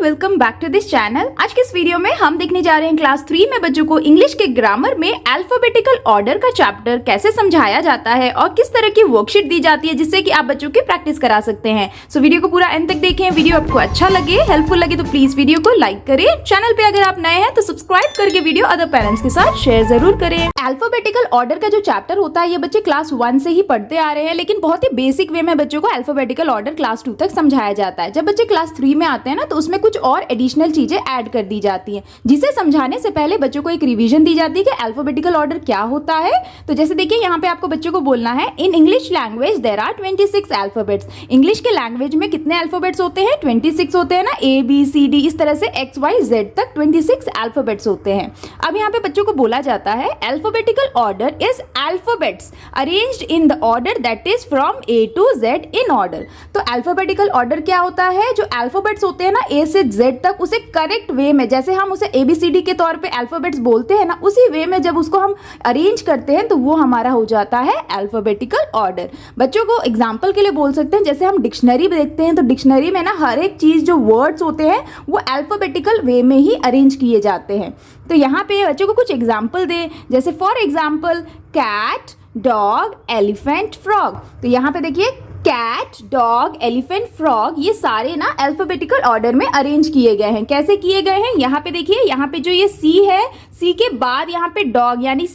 Welcome back to this channel. आज के इस वीडियो में हम देखने जा रहे हैं क्लास 3 में बच्चों को इंग्लिश के ग्रामर में अल्फाबेटिकल ऑर्डर का चैप्टर कैसे समझाया जाता है और किस तरह की वर्कशीट दी जाती है जिससे कि आप बच्चों की प्रैक्टिस करा सकते हैं। सो वीडियो को पूरा एंड तक देखें। वीडियो आपको अच्छा लगे, हेल्पफुल लगे तो प्लीज वीडियो को लाइक करें। चैनल पे अगर आप नए हैं तो सब्सक्राइब करके वीडियो अदर पेरेंट्स के साथ शेयर जरूर करें। अल्फाबेटिकल ऑर्डर का जो चैप्टर होता है ये बच्चे क्लास 1 से ही पढ़ते आ रहे हैं, लेकिन बहुत ही बेसिक वे में बच्चों को अल्फाबेटिकल ऑर्डर क्लास 2 तक समझाया जाता है। जब बच्चे क्लास 3 में आते हैं ना तो उसमें कुछ और एडिशनल चीजें ऐड कर दी जाती हैं, जिसे समझाने से पहले बच्चों को एक रिवीजन दी जाती है कि अल्फाबेटिकल ऑर्डर क्या होता है। तो जैसे देखिए यहाँ पे आपको बच्चों को बोलना है in English language there are 26 alphabets. English के लैंग्वेज में कितने अल्फाबेट्स होते हैं? 26 होते हैं ना, ABCD इस तरह से XYZ तक 26 अल्फाबेट्स होते हैं। अब यहाँ पे बच्चों को बोला जाता है alphabetical order is alphabets arranged in the order that is from A to Z in order. तो अल्फाबेटिकल ऑर्डर क्या होता है? जो अल्फाबेट्स होते हैं ना A से Z तक, उसे करेक्ट वे में, जैसे हम उसे ABCD के तौर पे अल्फाबेट्स बोलते हैं ना, उसी वे में जब उसको हम अरेंज करते हैं तो वो हमारा हो जाता है अल्फाबेटिकल ऑर्डर। बच्चों को एग्जांपल के लिए बोल सकते हैं, जैसे हम डिक्शनरी देखते हैं तो डिक्शनरी में ना हर एक चीज जो वर्ड्स होते हैं वो अल्फाबेटिकल वे में ही अरेंज किए जाते हैं। तो यहाँ पे बच्चों को कुछ एग्जाम्पल दे, जैसे for example cat, dog, elephant, frog. तो यहाँ पे देखिए कैट, डॉग, एलिफेंट, फ्रॉग ये सारे ना अल्फाबेटिकल ऑर्डर में अरेंज किए गए हैं। कैसे किए गए हैं? यहाँ पे देखिए, यहाँ पे जो ये C है, C के बाद यहाँ पे डॉग यानी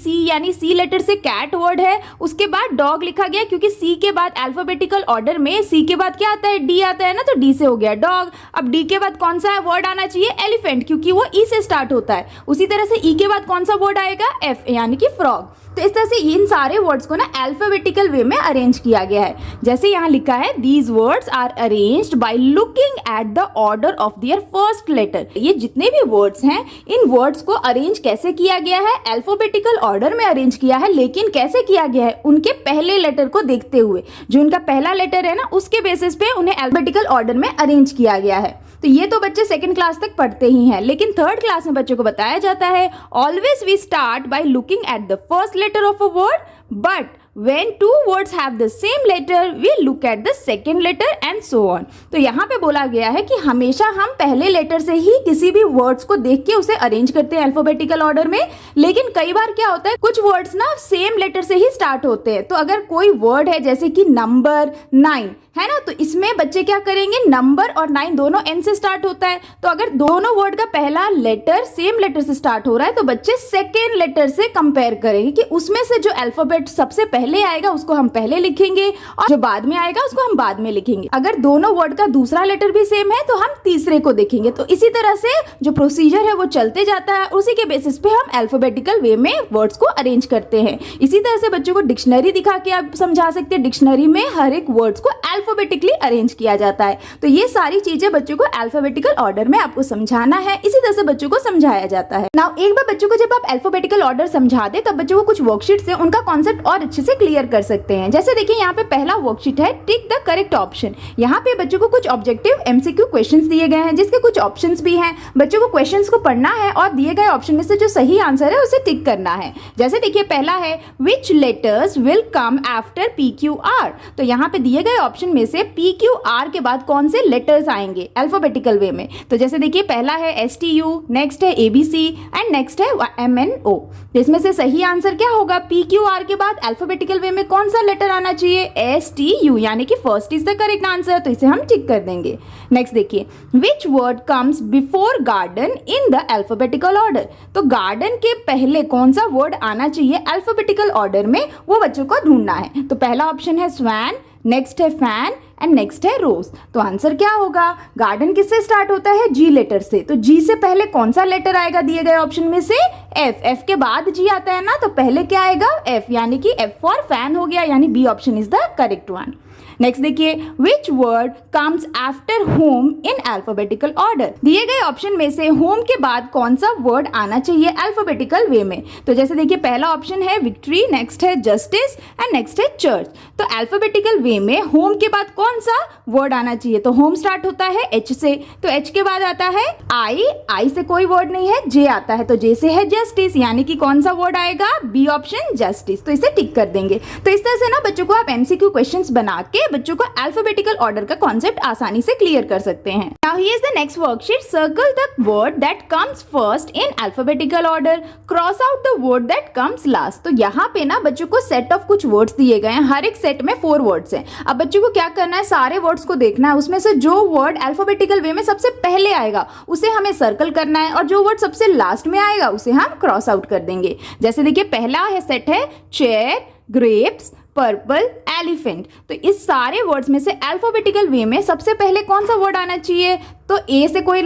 C लेटर से कैट वर्ड है, उसके बाद डॉग लिखा गया क्योंकि C के बाद अल्फाबेटिकल ऑर्डर में C के बाद क्या आता है? D आता है ना, तो D से हो गया डॉग। अब D के बाद कौन सा वर्ड आना चाहिए? एलिफेंट, क्योंकि वो E से स्टार्ट होता है। उसी तरह से E के बाद कौन सा वर्ड आएगा? F यानी कि फ्रॉग। तो इस तरह से इन सारे वर्ड्स को ना अल्फाबेटिकल वे में अरेंज किया गया है। जैसे यहाँ लिखा है these words are arranged by looking at the order of their first letter. ये जितने भी वर्ड्स हैं इन वर्ड्स को अरेंज कैसे किया गया है? अल्फाबेटिकल ऑर्डर में अरेंज किया है, लेकिन कैसे किया गया है? उनके पहले लेटर को देखते हुए, जो उनका पहला लेटर है ना उसके बेसिस पे उन्हें अल्फाबेटिकल ऑर्डर में अरेंज किया गया है। तो ये तो बच्चे सेकंड क्लास तक पढ़ते ही हैं, लेकिन थर्ड क्लास में बच्चों को बताया जाता है always we start by looking at the first letter of a word, but when two words have the same letter we look at the second letter and so on। तो यहाँ पे बोला गया है कि हमेशा हम पहले लेटर से ही किसी भी वर्ड्स को देख के उसे अरेंज करते हैं अल्फाबेटिकल ऑर्डर में, लेकिन कई बार क्या होता है कुछ वर्ड्स ना सेम लेटर से ही स्टार्ट होते हैं। तो अगर कोई वर्ड है जैसे कि नंबर 9 है ना, तो इसमें बच्चे क्या करेंगे? नंबर और 9 दोनों N से स्टार्ट होता है, तो अगर दोनों वर्ड का पहला लेटर सेम लेटर से स्टार्ट हो रहा है तो बच्चे सेकेंड लेटर से कंपेयर करेंगे कि उसमें से जो अल्फाबेट सबसे पहले आएगा उसको हम पहले लिखेंगे और जो बाद में आएगा उसको हम बाद में लिखेंगे। अगर दोनों वर्ड का दूसरा लेटर भी सेम है तो हम तीसरे को देखेंगे। तो इसी तरह से जो प्रोसीजर है वो चलते जाता है, उसी के बेसिस पे हम अल्फाबेटिकल वे में वर्ड्स को अरेंज करते हैं। इसी तरह से बच्चों को डिक्शनरी दिखा के आप समझा सकते हैं, डिक्शनरी में हर एक वर्ड्स को अल्फाबेटिकली अरेंज किया जाता है। तो ये सारी चीजें बच्चों को अल्फाबेटिकल ऑर्डर में आपको समझाना है, इसी तरह से बच्चों को समझाया जाता है। नाउ एक बार बच्चों को जब आप अल्फाबेटिकल ऑर्डर समझा दे तब बच्चों को कुछ वर्कशीट से उनका कॉन्सेप्ट और अच्छे से क्लियर कर सकते हैं। जैसे देखिए यहाँ पे पहला वर्कशीट है टिक द करेक्ट ऑप्शन। यहाँ पे बच्चों को कुछ ऑब्जेक्टिव MCQ क्वेश्चंस दिए गए हैं जिसके कुछ ऑप्शंस भी हैं। बच्चों को क्वेश्चंस को पढ़ना है और दिए गए ऑप्शन में से जो सही आंसर है उसे टिक करना है। जैसे देखिए पहला है which letters will come after PQR। तो यहाँ पे दिए गए ऑप्शन में से PQR के बाद कौन से लेटर्स आएंगे अल्फाबेटिकल वे में? तो जैसे देखिए पहला है STU, नेक्स्ट है ABC एंड नेक्स्ट है MNO। इसमें से सही आंसर क्या होगा? PQR के बाद अल्फाबेटिकल वे में कौन सा लेटर आना चाहिए? STU यानी कि first is the correct answer, तो इसे हम टिक कर देंगे। नेक्स्ट देखिए which word comes before garden in the alphabetical order. तो गार्डन के पहले कौन सा वर्ड आना चाहिए अल्फाबेटिकल ऑर्डर में, वो बच्चों को ढूंढना है। तो पहला ऑप्शन है स्वैन, नेक्स्ट है फैन एंड नेक्स्ट है रोज। तो आंसर क्या होगा? गार्डन किससे स्टार्ट होता है? G लेटर से, तो G से पहले कौन सा लेटर आएगा दिए गए ऑप्शन में से? F। F के बाद G आता है ना, तो पहले क्या आएगा? F यानी कि F फॉर फैन हो गया, यानी B option is the correct one. Next देखिए which word comes after home in alphabetical order. दिए गए ऑप्शन में से होम के बाद कौन सा वर्ड आना चाहिए अल्फाबेटिकल वे में? तो जैसे देखिए पहला ऑप्शन है विक्ट्री, नेक्स्ट है जस्टिस एंड नेक्स्ट है चर्च। तो अल्फाबेटिकल वे में होम के बाद कौन सा वर्ड आना चाहिए? तो होम स्टार्ट होता है H से, तो H के बाद आता है I से कोई वर्ड नहीं है, J आता है, तो J से है जस्टिस, यानी कि कौन सा वर्ड आएगा? B option justice. तो इसे टिक कर देंगे। तो इस तरह से ना बच्चों को आप MCQ क्वेश्चंस बना के ये बच्चों को अल्फाबेटिकल ऑर्डर का कॉन्सेप्ट आसानी से क्लियर कर सकते हैं। Now here is the next worksheet. Circle the word that comes first in alphabetical order, cross out the word that comes last. तो यहाँ पे ना बच्चों को सेट ऑफ कुछ वर्ड्स दिए गए हैं, हर एक सेट में 4 वर्ड्स हैं। अब बच्चों को क्या करना है, सारे वर्ड्स को देखना है, उसमें से जो वर्ड अल्फाबेटिकल वे में सबसे पहले आएगा उसे हमें सर्कल करना है, और जो वर्ड सबसे लास्ट में आएगा उसे हम क्रॉस आउट कर देंगे। जैसे देखिए पहला है सेट है चेयर, ग्रेप्स, पर्पल, एलिफेंट। तो इस सारे वर्ड्स में से अल्फाबेटिकल वे में सबसे पहले कौन सा वर्ड आना चाहिए, तो ए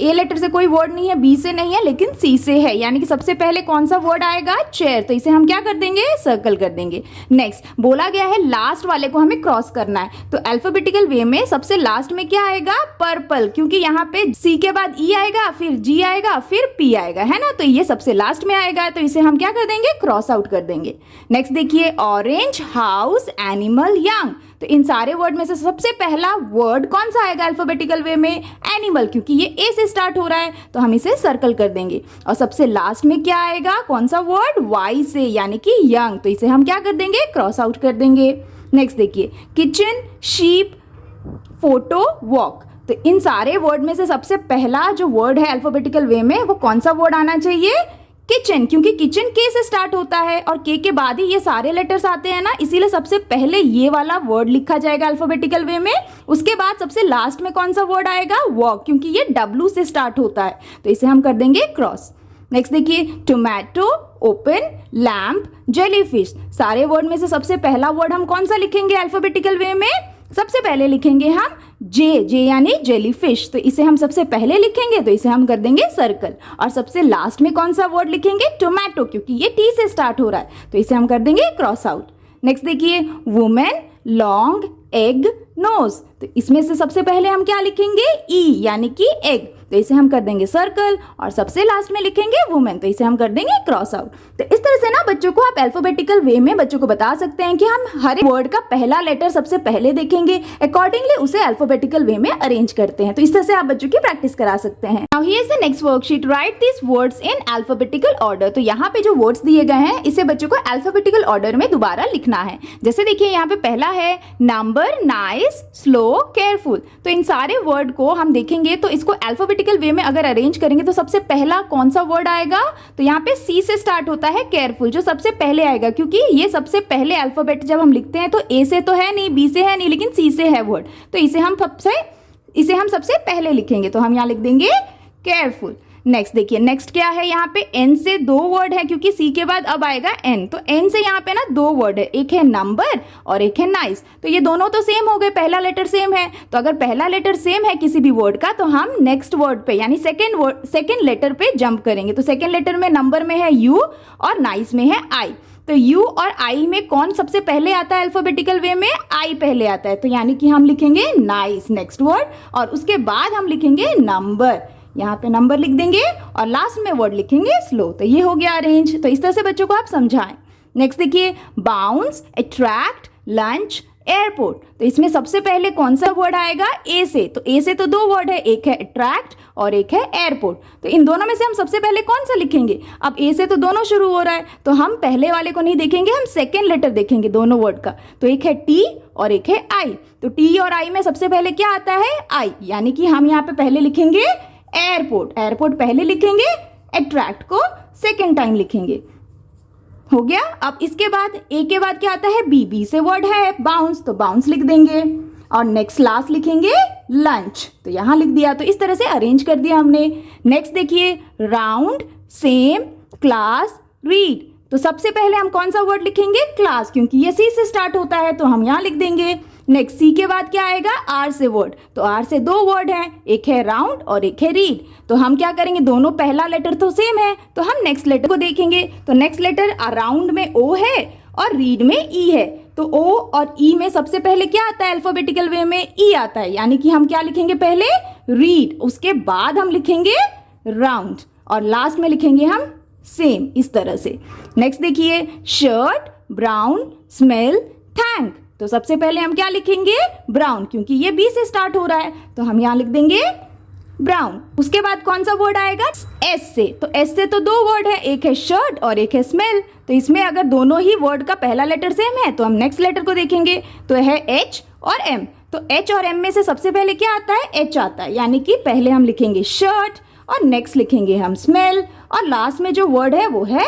लेटर से कोई वर्ड नहीं है, बी से नहीं है, लेकिन सी से है, यानी कि सबसे पहले कौन सा वर्ड आएगा, चेयर। तो इसे हम क्या कर देंगे, सर्कल कर देंगे। नेक्स्ट बोला गया है लास्ट वाले को हमें क्रॉस करना है, तो अल्फाबेटिकल वे में सबसे लास्ट में क्या आएगा, पर्पल, क्योंकि यहाँ पे सी के बाद ई आएगा, फिर जी आएगा, फिर पी आएगा, है ना, तो ये सबसे लास्ट में आएगा, तो इसे हम क्या कर देंगे, क्रॉस आउट कर देंगे। नेक्स्ट देखिए ऑरेंज, हाउस, एनिमल, यंग। तो इन सारे वर्ड में से सबसे पहला वर्ड कौन सा आएगा अल्फाबेटिकल वे में, एनिमल, क्योंकि ये ए से स्टार्ट हो रहा है, तो हम इसे सर्कल कर देंगे। और सबसे लास्ट में क्या आएगा, कौन सा वर्ड, वाई से, यानी कि यंग, तो इसे हम क्या कर देंगे, क्रॉस आउट कर देंगे। नेक्स्ट देखिए किचन, शीप, फोटो, वॉक। तो इन सारे वर्ड में से सबसे पहला जो वर्ड है अल्फाबेटिकल वे में वो कौन सा वर्ड आना चाहिए, किचन, क्योंकि किचन के से स्टार्ट होता है और के बाद ही ये सारे लेटर्स आते हैं ना, इसीलिए सबसे पहले ये वाला वर्ड लिखा जाएगा अल्फाबेटिकल वे में। उसके बाद सबसे लास्ट में कौन सा वर्ड आएगा, वॉक, क्योंकि ये डब्ल्यू से स्टार्ट होता है, तो इसे हम कर देंगे क्रॉस। नेक्स्ट देखिए टोमेटो, ओपन, लैम्प, जेलीफिश। सारे वर्ड में से सबसे पहला वर्ड हम कौन सा लिखेंगे अल्फाबेटिकल वे में, सबसे पहले लिखेंगे हम जे यानी जेलीफिश, तो इसे हम सबसे पहले लिखेंगे, तो इसे हम कर देंगे सर्कल। और सबसे लास्ट में कौन सा वर्ड लिखेंगे, टोमेटो, क्योंकि ये टी से स्टार्ट हो रहा है, तो इसे हम कर देंगे क्रॉस आउट। नेक्स्ट देखिए वुमेन, लॉन्ग, एग, नोज। तो इसमें से सबसे पहले हम क्या लिखेंगे, ई यानी कि एग, तो इसे हम कर देंगे सर्कल। और सबसे लास्ट में लिखेंगे वुमेन, तो इसे हम कर देंगे क्रॉस आउट। तो इस तरह से ना बच्चों को आप अल्फाबेटिकल वे में बच्चों को बता सकते हैं कि हम हर एक वर्ड का पहला लेटर सबसे पहले देखेंगे, अकॉर्डिंगली उसे अल्फाबेटिकल वे में अरेंज करते हैं। तो इस तरह से आप बच्चों की प्रैक्टिस करा सकते हैं। Now here is the next worksheet, right this words in alphabetical order. तो यहाँ पे जो वर्ड्स दिए गए हैं इसे बच्चों को अल्फाबेटिकल ऑर्डर में दोबारा लिखना है। जैसे देखिए यहाँ पे पहला है नंबर, नाइस, स्लो, केयरफुल। तो इन सारे वर्ड को हम देखेंगे तो इसको अल्फाबेटिकल वे में अगर अरेंज करेंगे तो सबसे पहला कौन सा वर्ड आएगा, तो यहाँ पे सी से स्टार्ट होता है, केयरफुल, जो सबसे पहले आएगा, क्योंकि ये सबसे पहले अल्फाबेट जब हम लिखते हैं तो ए से तो है नहीं, बी से है नहीं, लेकिन सी से है वर्ड, तो इसे हम सबसे पहले लिखेंगे, तो हम यहाँ लिख देंगे केयरफुल। नेक्स्ट देखिए नेक्स्ट क्या है, यहाँ पे एन से 2 वर्ड है, क्योंकि सी के बाद अब आएगा एन, तो एन से यहाँ पे ना 2 वर्ड है, एक है नंबर और एक है नाइस। तो ये दोनों तो सेम हो गए, पहला लेटर सेम है, तो अगर पहला लेटर सेम है किसी भी वर्ड का तो हम नेक्स्ट वर्ड पे यानी सेकेंड लेटर पे जंप करेंगे। तो सेकेंड लेटर में नंबर में है यू और नाइस में है आई। तो यू और आई में कौन सबसे पहले आता है अल्फाबेटिकल वे में, आई पहले आता है, तो यानी कि हम लिखेंगे नाइस नेक्स्ट वर्ड, और उसके बाद हम लिखेंगे नंबर, यहाँ पे नंबर लिख देंगे और लास्ट में वर्ड लिखेंगे स्लो। तो ये हो गया अरेंज। तो इस तरह से बच्चों को आप समझाएं। नेक्स्ट देखिए बाउंस, अट्रैक्ट, लंच, एयरपोर्ट। तो इसमें सबसे पहले कौन सा वर्ड आएगा, ए से। तो ए से तो 2 वर्ड है, एक है अट्रैक्ट और एक है एयरपोर्ट। तो इन दोनों में से हम सबसे पहले कौन सा लिखेंगे, अब ए से तो दोनों शुरू हो रहा है, तो हम पहले वाले को नहीं देखेंगे, हम सेकेंड लेटर देखेंगे दोनों वर्ड का। तो एक है टी और एक है आई। तो टी और आई में सबसे पहले क्या आता है, आई, यानी कि हम यहाँ पे पहले लिखेंगे एयरपोर्ट पहले लिखेंगे, अट्रैक्ट को सेकेंड टाइम लिखेंगे। हो गया। अब इसके बाद ए के बाद क्या आता है, बी से वर्ड है बाउंस, तो बाउंस लिख देंगे और नेक्स्ट लास्ट लिखेंगे लंच, तो यहां लिख दिया। तो इस तरह से अरेंज कर दिया हमने। नेक्स्ट देखिए राउंड, सेम, क्लास, रीड। तो सबसे पहले हम कौन सा वर्ड लिखेंगे, क्लास, क्योंकि ये सी से स्टार्ट होता है, तो हम यहां लिख देंगे। नेक्स्ट सी के बाद क्या आएगा, आर से वर्ड। तो आर से 2 वर्ड हैं, एक है राउंड और एक है रीड। तो हम क्या करेंगे, दोनों पहला लेटर तो सेम है, तो हम नेक्स्ट लेटर को देखेंगे। तो नेक्स्ट लेटर राउंड में ओ है और रीड में ई है। तो ओ और ई में सबसे पहले क्या आता है अल्फाबेटिकल वे में, ई आता है, यानी कि हम क्या लिखेंगे, पहले रीड, उसके बाद हम लिखेंगे राउंड और लास्ट में लिखेंगे हम सेम, इस तरह से। नेक्स्ट देखिए शर्ट, ब्राउन, स्मेल, थैंक। तो सबसे पहले हम क्या लिखेंगे, ब्राउन, क्योंकि ये बी से स्टार्ट हो रहा है, तो हम यहां लिख देंगे ब्राउन। उसके बाद कौन सा वर्ड आएगा, एस से। तो एस से तो 2 वर्ड है, एक है शर्ट और एक है स्मेल। तो इसमें अगर दोनों ही वर्ड का पहला लेटर सेम है तो हम नेक्स्ट लेटर को देखेंगे। तो है एच और एम। तो एच और एम में से सबसे पहले क्या आता है? एच आता है, यानी कि पहले हम लिखेंगे शर्ट और नेक्स्ट लिखेंगे हम स्मेल और लास्ट में जो वर्ड है वो है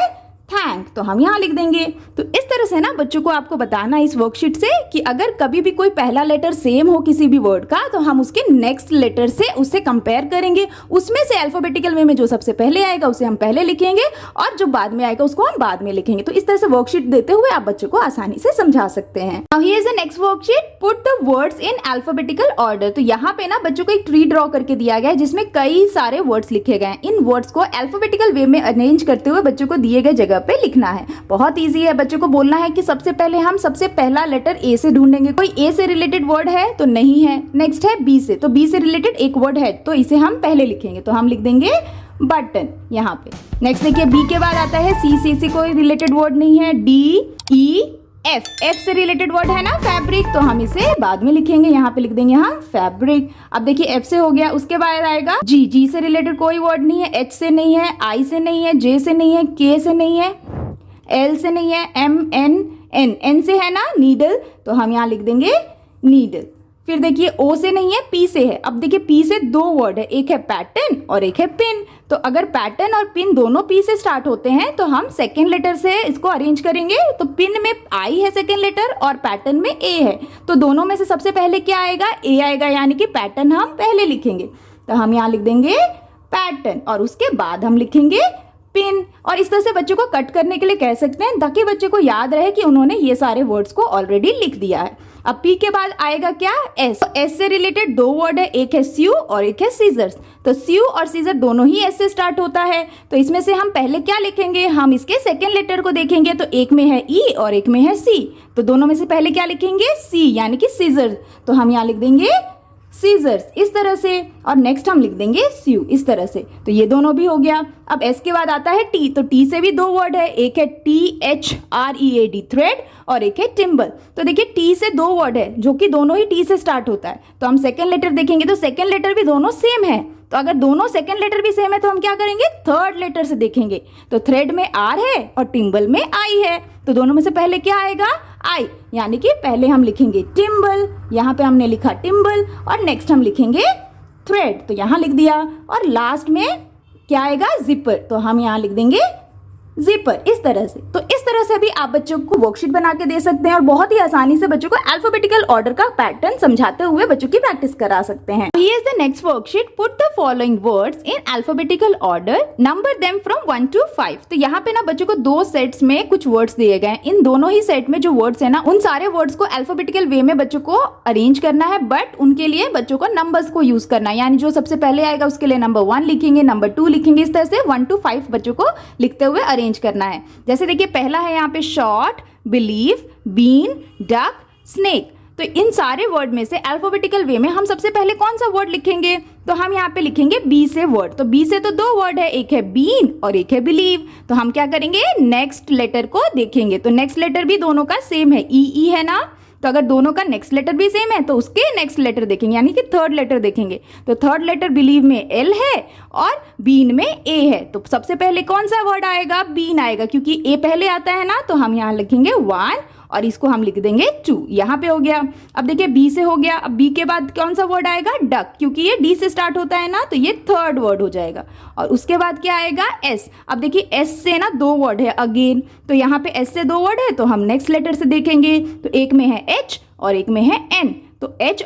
थैंक, तो हम यहाँ लिख देंगे। तो इस तरह से ना बच्चों को आपको बताना है इस वर्कशीट से कि अगर कभी भी कोई पहला लेटर सेम हो किसी भी वर्ड का तो हम उसके नेक्स्ट लेटर से उससे कंपेयर करेंगे, उसमें से अल्फाबेटिकल वे में जो सबसे पहले आएगा उसे हम पहले लिखेंगे और जो बाद में आएगा उसको हम बाद में लिखेंगे। तो इस तरह से वर्कशीट देते हुए आप बच्चों को आसानी से समझा सकते हैं। Now here is the next worksheet, put the words in alphabetical order. तो यहाँ पे ना बच्चों को एक ट्री ड्रॉ करके दिया गया है जिसमें कई सारे वर्ड्स लिखे गए हैं। इन वर्ड्स को अल्फाबेटिकल वे में अरेंज करते हुए बच्चों को दिए गए जगह पे लिखना है। बहुत इजी है, बच्चों को बोलना है कि सबसे पहले हम सबसे पहला लेटर ए से ढूंढेंगे। कोई ए से रिलेटेड वर्ड है तो नहीं है। नेक्स्ट है बी से, तो बी से रिलेटेड एक वर्ड है तो इसे हम पहले लिखेंगे, तो हम लिख देंगे बटन यहाँ पे। नेक्स्ट देखिए बी के बाद आता है सी से कोई रिलेटेड वर्ड नहीं है। डी ई एफ से रिलेटेड वर्ड है ना फैब्रिक, तो हम इसे बाद में लिखेंगे, यहाँ पे लिख देंगे हम फैब्रिक। अब देखिए एफ से हो गया, उसके बाद आएगा जी से रिलेटेड कोई वर्ड नहीं है, एच से नहीं है, आई से नहीं है, जे से नहीं है, के से नहीं है, एल से नहीं है, एम एन से है ना नीडल, तो हम यहाँ लिख देंगे नीडल। फिर देखिए ओ से नहीं है, पी से है। अब देखिए पी से दो वर्ड है, एक है पैटर्न और एक है पिन। तो अगर पैटर्न और पिन दोनों पी से स्टार्ट होते हैं तो हम सेकेंड लेटर से इसको अरेंज करेंगे। तो पिन में आई है सेकेंड लेटर और पैटर्न में ए है, तो दोनों में से सबसे पहले क्या आएगा? ए आएगा, यानी कि पैटर्न हम पहले लिखेंगे। तो हम यहाँ लिख देंगे पैटर्न और उसके बाद हम लिखेंगे पिन। और इस तरह से बच्चों को कट करने के लिए कह सकते हैं ताकि बच्चे को याद रहे कि उन्होंने ये सारे वर्ड्स को ऑलरेडी लिख दिया है। अब पी के बाद आएगा क्या? एस। एस से रिलेटेड दो वर्ड है, एक है स्यू और एक है सीजर्स। तो स्यू और सीजर दोनों ही एस से स्टार्ट होता है, तो इसमें से हम पहले क्या लिखेंगे? हम इसके सेकेंड लेटर को देखेंगे, तो एक में है ई और एक में है सी, तो दोनों में से पहले क्या लिखेंगे? सी, यानी कि सीजर। तो हम यहाँ लिख देंगे सीजर्स इस तरह से, और नेक्स्ट हम लिख देंगे स्यू इस तरह से। तो ये दोनों भी हो गया। अब एस के बाद आता है टी, तो टी से भी दो वर्ड है, एक है THREAD थ्रेड और एक है टिम्बल। तो देखिए टी से दो वर्ड है जो कि दोनों ही टी से स्टार्ट होता है, तो हम सेकेंड लेटर देखेंगे तो सेकेंड लेटर भी दोनों सेम है। तो अगर दोनों सेकेंड लेटर भी सेम है तो हम क्या करेंगे? थर्ड लेटर से देखेंगे। तो थ्रेड में आर है और टिम्बल में आई है, तो दोनों में से पहले क्या आएगा? आई, यानी कि पहले हम लिखेंगे टिम्बल, यहाँ पे हमने लिखा टिम्बल, और नेक्स्ट हम लिखेंगे थ्रेड, तो यहाँ लिख दिया। और लास्ट में क्या आएगा? जिपर, तो हम यहाँ लिख देंगे जिपर इस तरह से। तो इस तरह से भी आप बच्चों को वर्कशीट बना के दे सकते हैं और बहुत ही आसानी से बच्चों को अल्फाबेटिकल ऑर्डर का पैटर्न समझाते हुए बच्चों की प्रैक्टिस करा सकते हैं। Here is the next worksheet, put the following words in alphabetical order, number them from 1 to 5। तो यहाँ पे ना बच्चों को दो सेट्स में कुछ वर्ड्स दिए गए हैं। इन दोनों ही सेट में जो वर्ड्स है ना उन सारे वर्ड्स को अल्फाबेटिकल वे में बच्चों को अरेंज करना है, बट उनके लिए बच्चों को नंबर्स को यूज करना है, यानी जो सबसे पहले आएगा उसके लिए नंबर 1 लिखेंगे, नंबर 2 लिखेंगे, इस तरह से 1 to 5 बच्चों को लिखते हुए अरेंज करना है। जैसे देखिए पहला है यहाँ पे short, believe, bean, duck, snake. तो इन सारे वर्ड में से अल्फाबेटिकल वे में हम सबसे पहले कौन सा वर्ड लिखेंगे? तो हम यहाँ पे लिखेंगे बी से वर्ड। तो बी से तो दो वर्ड है, एक है बीन और एक है बिलीव। तो हम क्या करेंगे? नेक्स्ट लेटर को देखेंगे, तो नेक्स्ट लेटर भी दोनों का सेम है, ई है ना, तो अगर दोनों का नेक्स्ट लेटर भी सेम है तो उसके नेक्स्ट लेटर देखेंगे, यानी कि थर्ड लेटर देखेंगे। तो थर्ड लेटर बिलीव में एल है और बीन में ए है, तो सबसे पहले कौन सा वर्ड आएगा? बीन आएगा, क्योंकि ए पहले आता है ना, तो हम यहाँ लिखेंगे 1 और इसको हम लिख देंगे 2, यहाँ पे हो गया। अब देखिए बी से हो गया, अब बी के बाद कौन सा वर्ड आएगा? डक, क्योंकि ये डी से स्टार्ट होता है ना, तो ये थर्ड वर्ड हो जाएगा। और उसके बाद क्या आएगा? एस। अब देखिए एस से ना दो वर्ड है अगेन, तो यहाँ पे एस से दो वर्ड है तो हम नेक्स्ट लेटर से देखेंगे, तो एक में है एच और एक में है एन। तो एच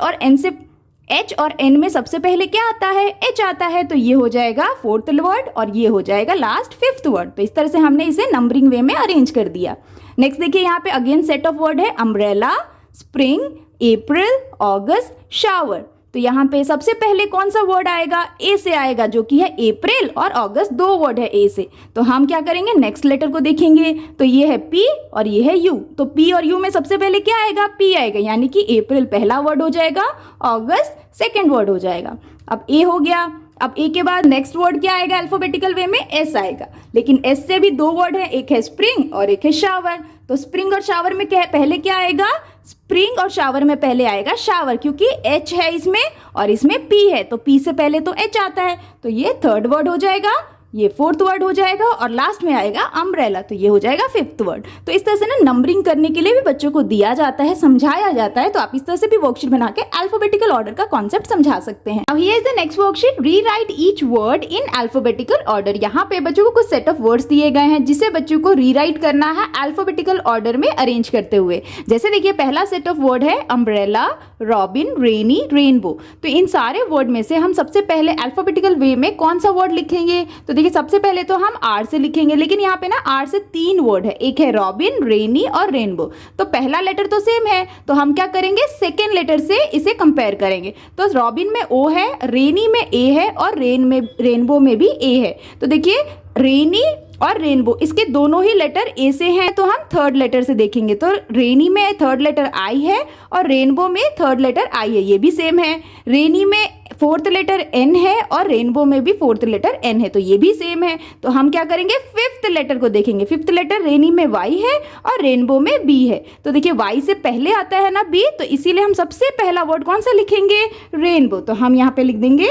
और एन में सबसे पहले क्या आता है? एच आता है, तो ये हो जाएगा फोर्थ वर्ड और ये हो जाएगा लास्ट फिफ्थ वर्ड। तो इस तरह से हमने इसे नंबरिंग वे में अरेंज कर दिया। नेक्स्ट देखिए यहाँ पे अगेन सेट ऑफ वर्ड है, अम्ब्रेला, स्प्रिंग, अप्रैल, अगस्त, शावर। तो यहाँ पे सबसे पहले कौन सा वर्ड आएगा? ए से आएगा, जो कि है अप्रैल और अगस्त, दो वर्ड है ए से। तो हम क्या करेंगे? नेक्स्ट लेटर को देखेंगे, तो ये है पी और ये है यू। तो पी और यू में सबसे पहले क्या आएगा? पी आएगा, यानी कि अप्रैल पहला वर्ड हो जाएगा, अगस्त सेकेंड वर्ड हो जाएगा। अब ए हो गया। अब ए के बाद नेक्स्ट वर्ड क्या आएगा? अल्फाबेटिकल वे में एस आएगा, लेकिन एस से भी दो वर्ड है, एक है स्प्रिंग और एक है शावर। तो स्प्रिंग और शावर में पहले क्या आएगा? स्प्रिंग और शावर में पहले आएगा शावर, क्योंकि एच है इसमें और इसमें पी है, तो पी से पहले तो एच आता है, तो ये थर्ड वर्ड हो जाएगा ये फोर्थ वर्ड हो जाएगा और लास्ट में आएगा अम्ब्रेला, तो ये हो जाएगा फिफ्थ वर्ड। तो इस तरह से ना नंबरिंग करने के लिए भी बच्चों को दिया जाता है, समझाया जाता है। तो आप इस तरह से भी वर्कशीट बना के अल्फाबेटिकल ऑर्डर का कॉन्सेप्ट समझा सकते हैं। अब here is the next worksheet, rewrite each word in alphabetical order. यहाँ पे बच्चों को कुछ सेट ऑफ वर्ड्स दिए गए हैं जिसे बच्चों को रीराइट करना है अल्फाबेटिकल ऑर्डर में अरेंज करते हुए। जैसे देखिए पहला सेट ऑफ वर्ड है अम्ब्रेला, रॉबिन, रेनी, रेनबो। तो इन सारे वर्ड में से हम सबसे पहले अल्फाबेटिकल वे में कौन सा वर्ड लिखेंगे? तो देखिए सबसे पहले तो हम आर से लिखेंगे, लेकिन यहाँ पे ना आर से 3 वर्ड है, एक है रॉबिन, रेनी और रेनबो। तो पहला लेटर तो सेम है, तो हम क्या करेंगे सेकेंड लेटर से इसे कंपेयर करेंगे। तो रॉबिन में ओ है, रेनी में ए है और रेनबो में भी ए है। तो देखिए रेनी और रेनबो इसके दोनों ही लेटर ए से हैं, तो हम थर्ड लेटर से देखेंगे। तो रेनी में थर्ड लेटर आई है और रेनबो में थर्ड लेटर आई है, ये भी सेम है। रेनी में फोर्थ लेटर एन है और रेनबो में भी फोर्थ लेटर एन है, तो ये भी सेम है। तो हम क्या करेंगे फिफ्थ लेटर को देखेंगे। फिफ्थ लेटर रेनी में वाई है और रेनबो में बी है। तो देखिए वाई से पहले आता है ना बी, तो इसीलिए हम सबसे पहला वर्ड कौन सा लिखेंगे? रेनबो। तो हम यहाँ पे लिख देंगे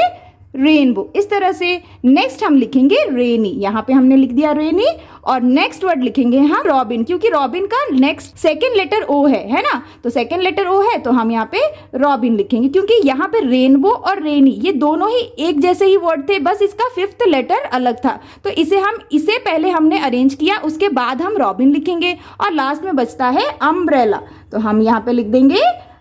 रेनबो। इस तरह से नेक्स्ट हम लिखेंगे रेनी, यहाँ पे हमने लिख दिया रेनी। और नेक्स्ट वर्ड लिखेंगे हम रॉबिन, क्योंकि रॉबिन का नेक्स्ट सेकेंड लेटर ओ है ना, तो सेकेंड लेटर ओ है तो हम यहाँ पे रॉबिन लिखेंगे। क्योंकि यहाँ पे रेनबो और रेनी ये दोनों ही एक जैसे ही वर्ड थे, बस इसका फिफ्थ लेटर अलग था। तो इसे पहले हमने अरेंज किया, उसके बाद हम रॉबिन लिखेंगे और लास्ट में बचता है अम्ब्रेला, तो हम यहाँ पे लिख देंगे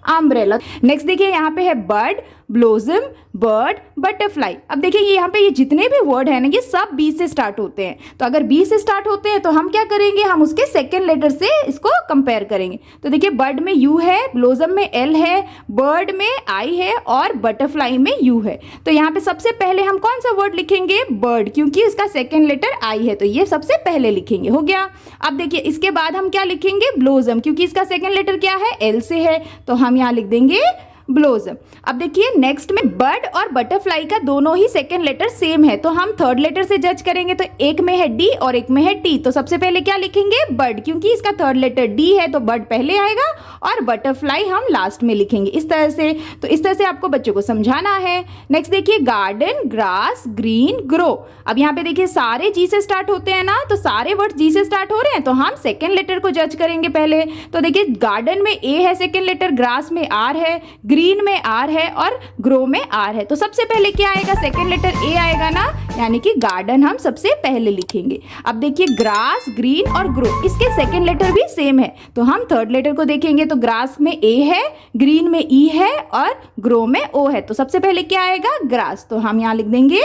अम्ब्रेला। नेक्स्ट देखिए यहाँ पे है बर्ड, ब्लोजम, बर्ड, बटरफ्लाई। अब देखिए यहाँ पे ये जितने भी वर्ड है ना ये सब बी से स्टार्ट होते हैं। तो अगर बी से स्टार्ट होते हैं तो हम क्या करेंगे, हम उसके सेकेंड लेटर से इसको कंपेयर करेंगे। तो देखिए बर्ड में यू है, ब्लोजम में एल है, बर्ड में आई है और बटरफ्लाई में यू है। तो यहाँ पे सबसे पहले हम कौन सा वर्ड लिखेंगे? बर्ड, क्योंकि इसका सेकेंड लेटर आई है, तो ये सबसे पहले लिखेंगे, हो गया। अब देखिए इसके बाद हम क्या लिखेंगे? ब्लोजम, क्योंकि इसका सेकेंड लेटर क्या है? एल से है, तो हम यहाँ लिख देंगे ब्लोजम। अब देखिए नेक्स्ट में बर्ड और बटरफ्लाई का दोनों ही सेकेंड लेटर सेम है, तो हम थर्ड लेटर से जज करेंगे। तो एक में है डी और एक में है टी, तो सबसे पहले क्या लिखेंगे? बर्ड, क्योंकि इसका थर्ड लेटर डी है तो बर्ड पहले आएगा और बटरफ्लाई हम लास्ट में लिखेंगे। इस तरह से, तो इस तरह से आपको बच्चों को समझाना है। नेक्स्ट देखिए गार्डन, ग्रास, ग्रीन, ग्रो। अब यहाँ पे देखिए सारे जी से स्टार्ट होते हैं ना, तो सारे वर्ड जी से स्टार्ट हो रहे हैं, तो हम सेकेंड लेटर को जज करेंगे पहले। तो देखिए गार्डन में ए है सेकेंड लेटर, ग्रास में आर है, ग्रीन में आर है और ग्रो में आर है। तो सबसे पहले क्या आएगा? सेकेंड लेटर ए आएगा ना, यानी कि गार्डन हम सबसे पहले लिखेंगे। अब देखिए ग्रास, ग्रीन और ग्रो इसके सेकेंड लेटर भी सेम है, तो हम थर्ड लेटर को देखेंगे। तो ग्रास में ए है, ग्रीन में ई है और ग्रो में ओ है, तो सबसे पहले क्या आएगा? ग्रास, तो हम यहाँ लिख देंगे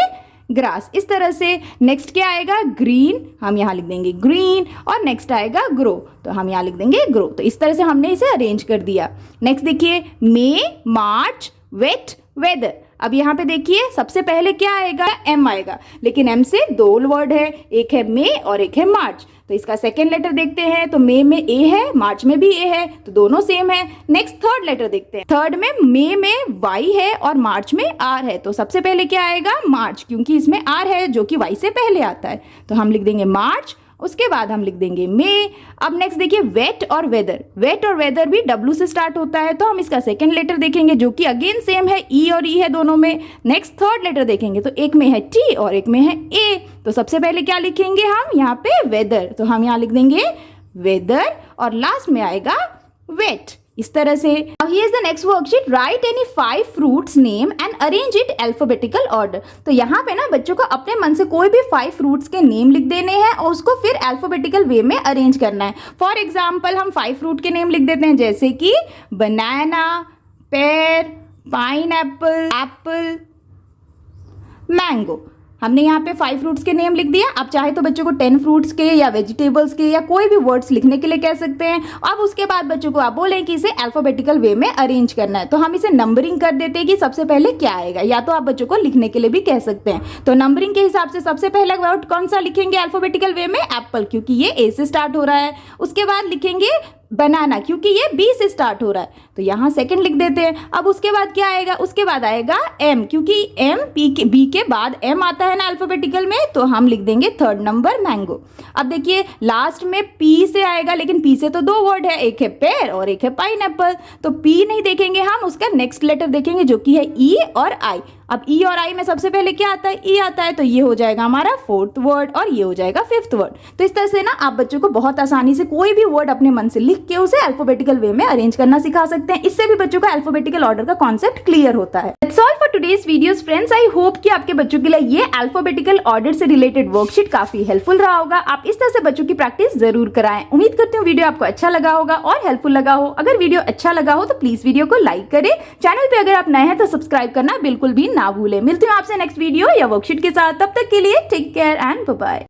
ग्रास। इस तरह से नेक्स्ट क्या आएगा? ग्रीन, हम यहाँ लिख देंगे ग्रीन और नेक्स्ट आएगा ग्रो, तो हम यहाँ लिख देंगे ग्रो। तो इस तरह से हमने इसे अरेंज कर दिया। नेक्स्ट देखिए मे, मार्च, वेट, वेदर। अब यहाँ पे देखिए सबसे पहले क्या आएगा? एम आएगा, लेकिन एम से 2 वर्ड है, एक है मे और एक है मार्च। तो इसका सेकेंड लेटर देखते हैं, तो मे में ए है, मार्च में भी ए है, तो दोनों सेम है। नेक्स्ट थर्ड लेटर देखते हैं। थर्ड में मे में वाई है और मार्च में आर है, तो सबसे पहले क्या आएगा? मार्च, क्योंकि इसमें आर है जो कि वाई से पहले आता है, तो हम लिख देंगे मार्च। उसके बाद हम लिख देंगे मे। अब नेक्स्ट देखिए वेट और वेदर। वेट और वेदर भी डब्ल्यू से स्टार्ट होता है, तो हम इसका सेकंड लेटर देखेंगे जो कि अगेन सेम है, ई और ई है दोनों में। नेक्स्ट थर्ड लेटर देखेंगे तो एक में है टी और एक में है ए, तो सबसे पहले क्या लिखेंगे हम यहाँ पे? वेदर, तो हम यहाँ लिख देंगे वेदर और लास्ट में आएगा वेट। इस तरह से here is the next worksheet, right any 5 fruits name and arrange it alphabetical order. तो यहाँ पे ना बच्चों को अपने मन से कोई भी 5 फ्रूट्स के नेम लिख देने हैं और उसको फिर अल्फाबेटिकल वे में अरेंज करना है। फॉर एग्जाम्पल हम 5 फ्रूट के नेम लिख देते हैं, जैसे कि बनाना, पेयर, पाइनएप्पल, एप्पल, मैंगो। हमने यहाँ पे 5 फ्रूट्स के नेम लिख दिया। आप चाहे तो बच्चों को 10 फ्रूट्स के या वेजिटेबल्स के या कोई भी वर्ड्स लिखने के लिए कह सकते हैं। अब उसके बाद बच्चों को आप बोलें कि इसे अल्फाबेटिकल वे में अरेंज करना है, तो हम इसे नंबरिंग कर देते हैं कि सबसे पहले क्या आएगा, या तो आप बच्चों को लिखने के लिए भी कह सकते हैं। तो नंबरिंग के हिसाब से सबसे पहला वर्ड कौन सा लिखेंगे अल्फाबेटिकल वे में? एप्पल, क्योंकि ये ए से स्टार्ट हो रहा है। उसके बाद लिखेंगे बनाना, क्योंकि ये बी से स्टार्ट हो रहा है, तो यहाँ सेकंड लिख देते हैं। अब उसके बाद क्या आएगा? उसके बाद आएगा एम, क्योंकि एम बी के बाद एम आता है ना अल्फाबेटिकल में, तो हम लिख देंगे थर्ड नंबर मैंगो। अब देखिए लास्ट में पी से आएगा, लेकिन पी से तो 2 वर्ड है, एक है पेयर और एक है पाइनएप्पल, तो पी नहीं देखेंगे हम, उसका नेक्स्ट लेटर देखेंगे जो कि है ई और आई। अब ई और आई में सबसे पहले क्या आता है, ई आता है, तो ये हो जाएगा हमारा फोर्थ वर्ड और ये हो जाएगा फिफ्थ वर्ड। तो इस तरह से ना आप बच्चों को बहुत आसानी से कोई भी वर्ड अपने मन से लिख के उसे अल्फाबेटिकल वे में अरेंज करना सिखा सकते हैं। इससे भी बच्चों का अल्फाबेटिकल ऑर्डर का कॉन्सेप्ट क्लियर होता है। That's all for today's videos friends. I hope कि आपके बच्चों के लिए ये अल्फाबेटिकल ऑर्डर से रिलेटेड वर्कशीट काफी हेल्पफुल रहा होगा। आप इस तरह से बच्चों की प्रैक्टिस जरूर कराएं। उम्मीद करती हूँ वीडियो आपको अच्छा लगा होगा और हेल्पफुल लगा हो। अगर वीडियो अच्छा लगा हो तो प्लीज वीडियो को लाइक करें। चैनल पे अगर आप नए हैं तो सब्सक्राइब करना बिल्कुल भी ना भूलें। मिलती हूँ आपसे नेक्स्ट वीडियो या वर्कशीट के साथ। तब तक के लिए take care and bye bye.